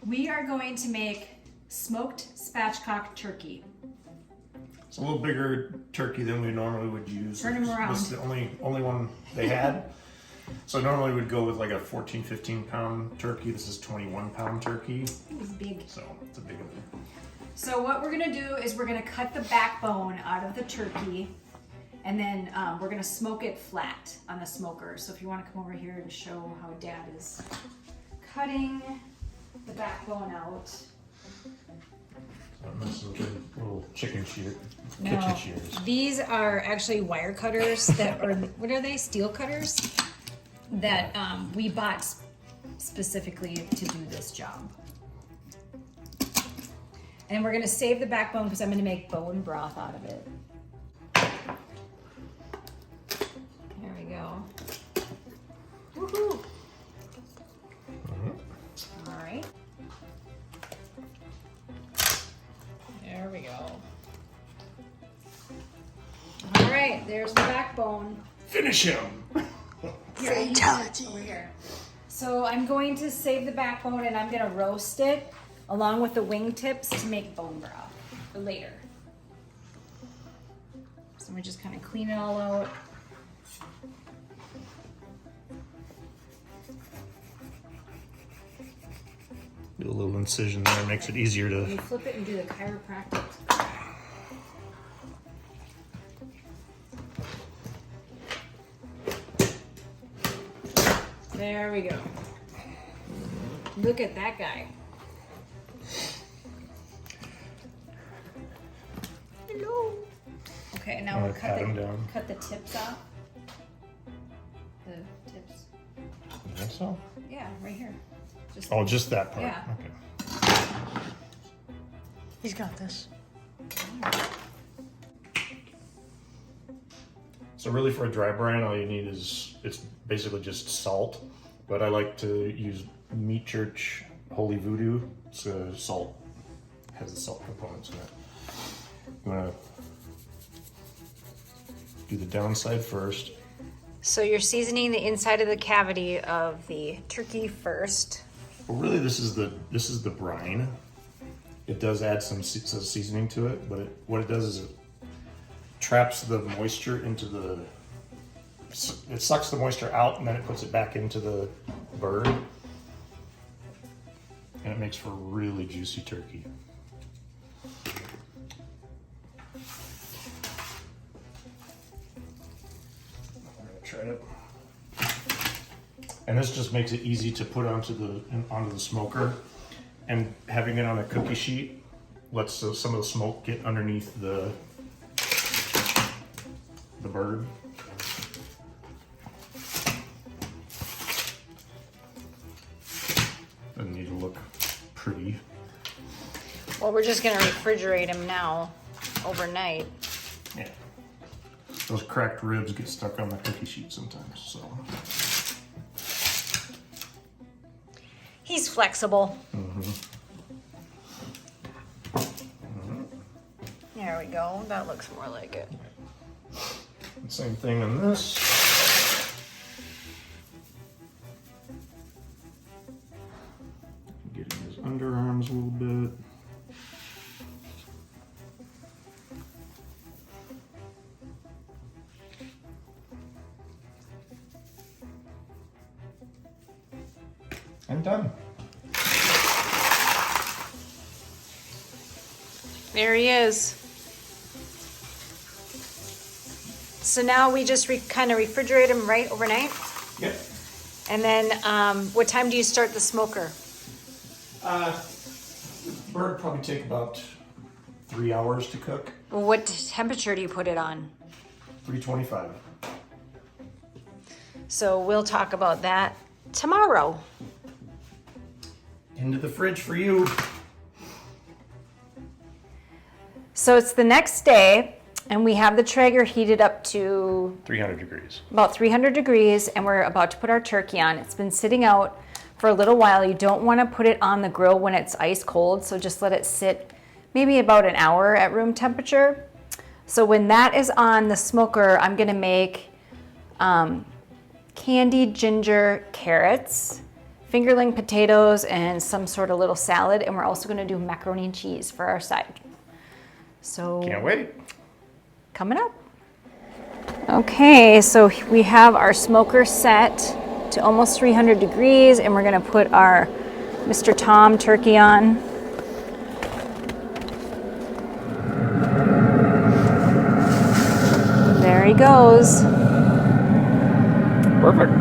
We are going to make smoked spatchcock turkey. It's a little bigger turkey than we normally would use. Turn them around. This is the only one they had. So normally we'd go with like a 14, 15 pound turkey. This is 21 pound turkey. It's big. So it's a big one. So what we're gonna do is we're gonna cut the backbone out of the turkey, and then we're gonna smoke it flat on the smoker. So if you wanna come over here and show how Dad is cutting the backbone out. This is a little kitchen shears. These are actually wire cutters that are, what are they, steel cutters? That we bought specifically to do this job. And we're gonna save the backbone because I'm gonna make bone broth out of it. There we go. Woohoo! All right. There we go. All right, there's the backbone. Finish him! Fatality. Over here. So I'm going to save the backbone and I'm gonna roast it along with the wing tips to make bone broth for later. So we just kind of clean it all out. Do a little incision there, makes it easier to. You flip it and do the chiropractic. There we go. Look at that guy. Hello. Okay, now we'll cut the tips off. The tips. You think so? Yeah, right here. Just that part. Yeah. Okay. He's got this. So really for a dry brine, all you need is, it's basically just salt, but I like to use Meat Church Holy Voodoo. It's a salt, has the salt components in it. You wanna do the downside first. So you're seasoning the inside of the cavity of the turkey first. Well, really this is the brine. It does add some seasoning to it, but what it does is it traps the moisture into it sucks the moisture out and then it puts it back into the bird. And it makes for really juicy turkey. I'm gonna try it. And this just makes it easy to put onto the smoker. And having it on a cookie sheet lets some of the smoke get underneath the bird. Doesn't need to look pretty. Well, we're just gonna refrigerate them now overnight. Yeah. Those cracked ribs get stuck on the cookie sheet sometimes, so. He's flexible. There we go. That looks more like it. Same thing on this. Getting his underarms a little bit. And done. There he is. So now we just kind of refrigerate them right overnight? Yep. And then what time do you start the smoker? Bird probably take about 3 hours to cook. Well, what temperature do you put it on? 325. So we'll talk about that tomorrow. Into the fridge for you. So it's the next day, and we have the Traeger heated up to 300 degrees. about 300 degrees, and we're about to put our turkey on. It's been sitting out for a little while. You don't want to put it on the grill when it's ice cold, so just let it sit maybe about an hour at room temperature. So when that is on the smoker, I'm gonna make candied ginger carrots, fingerling potatoes and some sort of little salad, and we're also gonna do macaroni and cheese for our side. So Can't wait. coming up. Okay, so we have our smoker set to almost 300 degrees, and we're gonna put our Mr. Tom turkey on. There he goes. Perfect.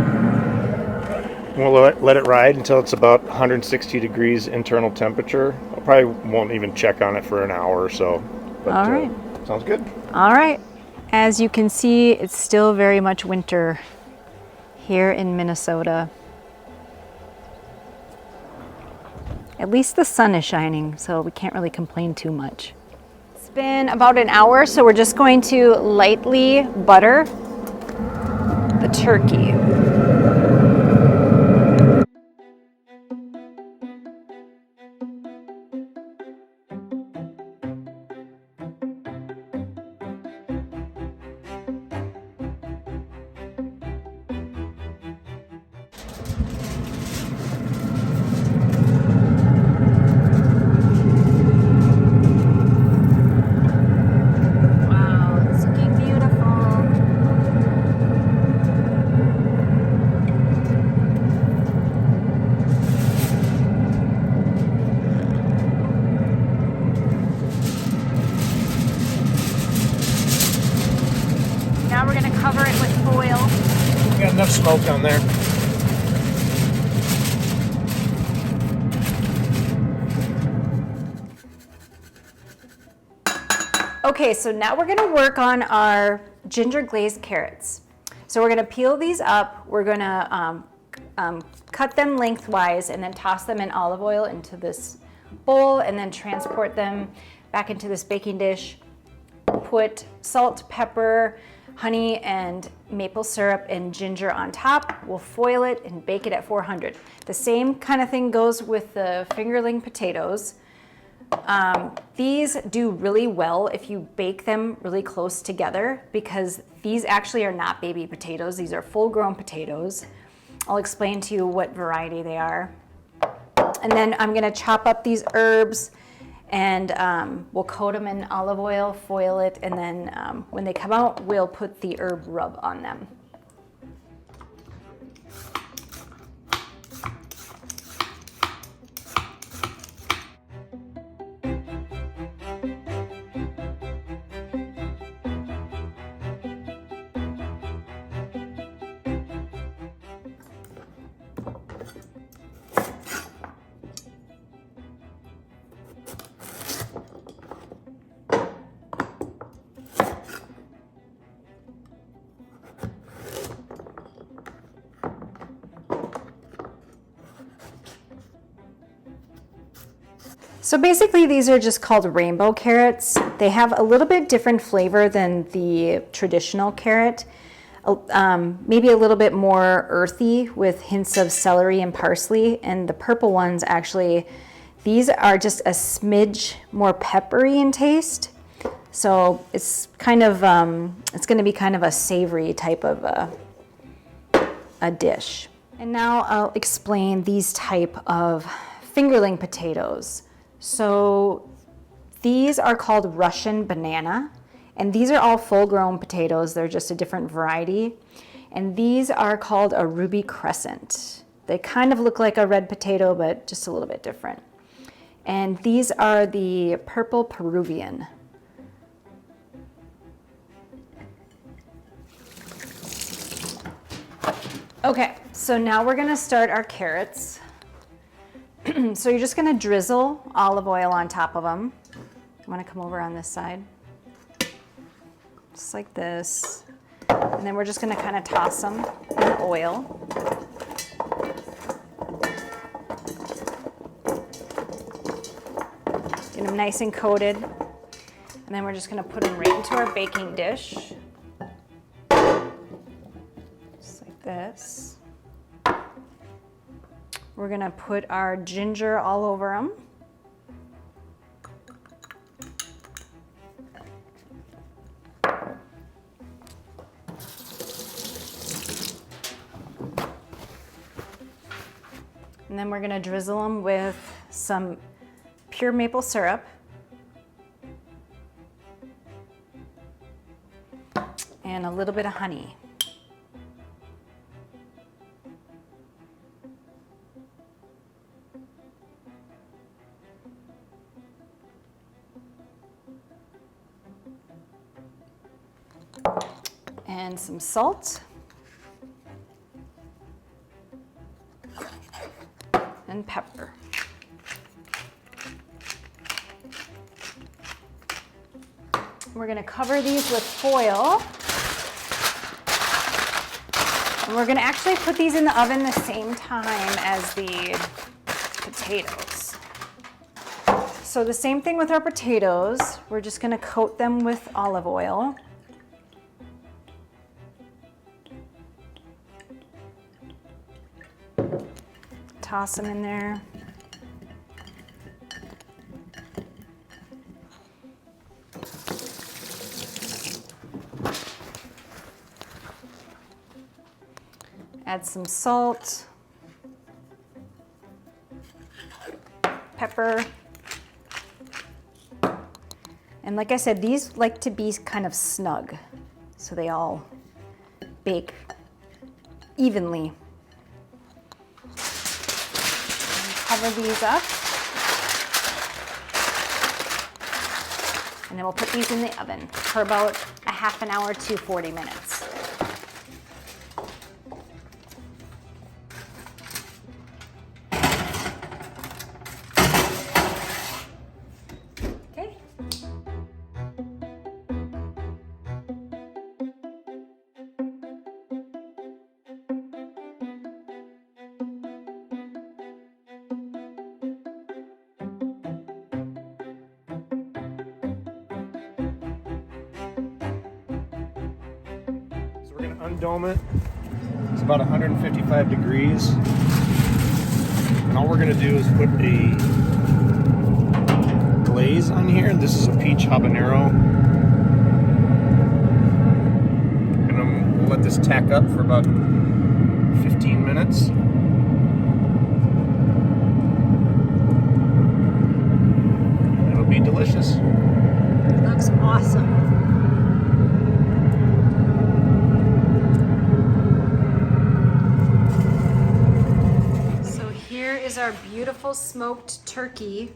We'll let it ride until it's about 160 degrees internal temperature. I probably won't even check on it for an hour or so. But, All right. Sounds good. All right. As you can see, it's still very much winter here in Minnesota. At least the sun is shining, so we can't really complain too much. It's been about an hour, so we're just going to lightly butter the turkey. Wow, it's looking beautiful. Now we're going to cover it with foil. We got enough smoke on there. Okay, so now we're going to work on our ginger glazed carrots. So we're going to peel these up. We're going to cut them lengthwise and then toss them in olive oil into this bowl and then transport them back into this baking dish. Put salt, pepper, honey, and maple syrup and ginger on top. We'll foil it and bake it at 400. The same kind of thing goes with the fingerling potatoes. These do really well if you bake them really close together because these actually are not baby potatoes. These are full-grown potatoes. I'll explain to you what variety they are. And then I'm gonna chop up these herbs and we'll coat them in olive oil, foil it, and then when they come out, we'll put the herb rub on them. So basically these are just called rainbow carrots. They have a little bit different flavor than the traditional carrot. Maybe a little bit more earthy with hints of celery and parsley. And the purple ones actually, these are just a smidge more peppery in taste. So it's kind of, it's gonna be kind of a savory type of a dish. And now I'll explain these type of fingerling potatoes. So these are called Russian banana, and these are all full-grown potatoes. They're just a different variety. And these are called a ruby crescent. They kind of look like a red potato, but just a little bit different. And these are the purple Peruvian. Okay, so now we're gonna start our carrots. So you're just gonna drizzle olive oil on top of them. I'm gonna come over on this side. Just like this. And then we're just gonna kind of toss them in the oil. Get them nice and coated. And then we're just gonna put them right into our baking dish. Just like this. We're gonna put our ginger all over them. And then we're gonna drizzle them with some pure maple syrup. And a little bit of honey. And some salt. And pepper. We're gonna cover these with foil. And we're gonna actually put these in the oven the same time as the potatoes. So the same thing with our potatoes. We're just gonna coat them with olive oil. Toss them in there. Add some salt, pepper, and like I said, these like to be kind of snug, so they all bake evenly. Cover these up, and then we'll put these in the oven for about a half an hour to 40 minutes. Okay. So we're gonna undome it. It's about 155 degrees. And all we're gonna do is put a glaze on here. This is a peach habanero. And we'll let this tack up for about 15 minutes. It'll be delicious. Looks awesome. So here is our beautiful smoked turkey,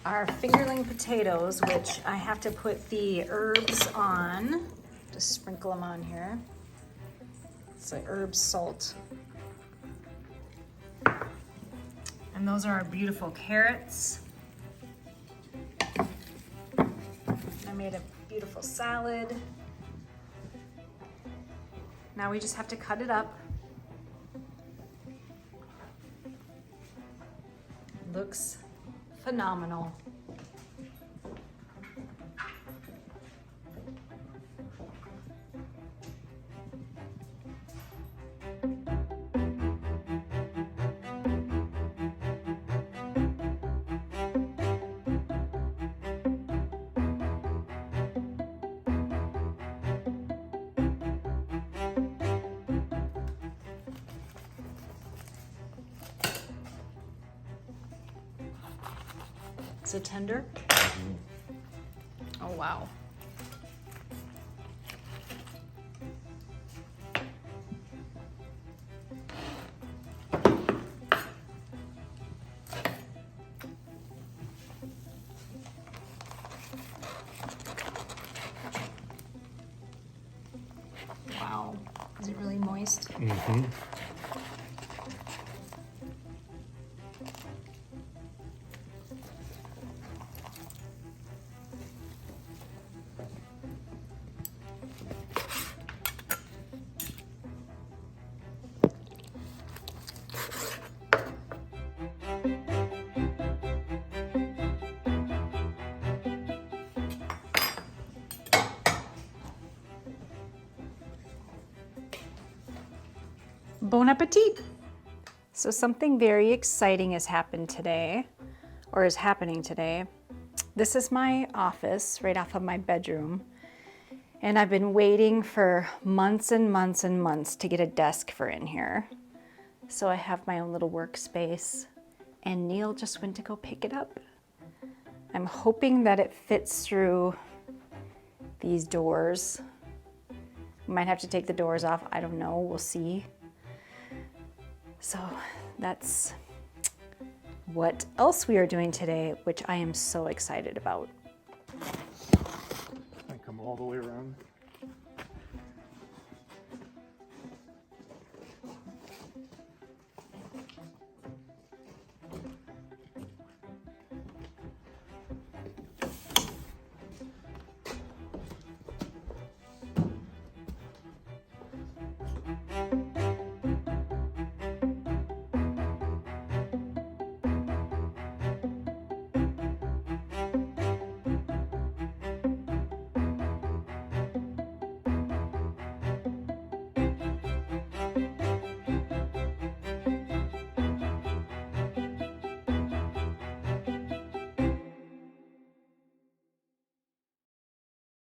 our fingerling potatoes, which I have to put the herbs on. Just sprinkle them on here. It's like herb salt. And those are our beautiful carrots. I made a beautiful salad. Now we just have to cut it up. Looks phenomenal. Is it tender? Oh, wow. Wow. Is it really moist? Mm-hmm. Bon appetit! So something very exciting has happened today, or is happening today. This is my office right off of my bedroom, and I've been waiting for months and months and months to get a desk for in here. So I have my own little workspace, and Neil just went to go pick it up. I'm hoping that it fits through these doors. Might have to take the doors off, I don't know, we'll see. So that's what else we are doing today, which I am so excited about. I come all the way around.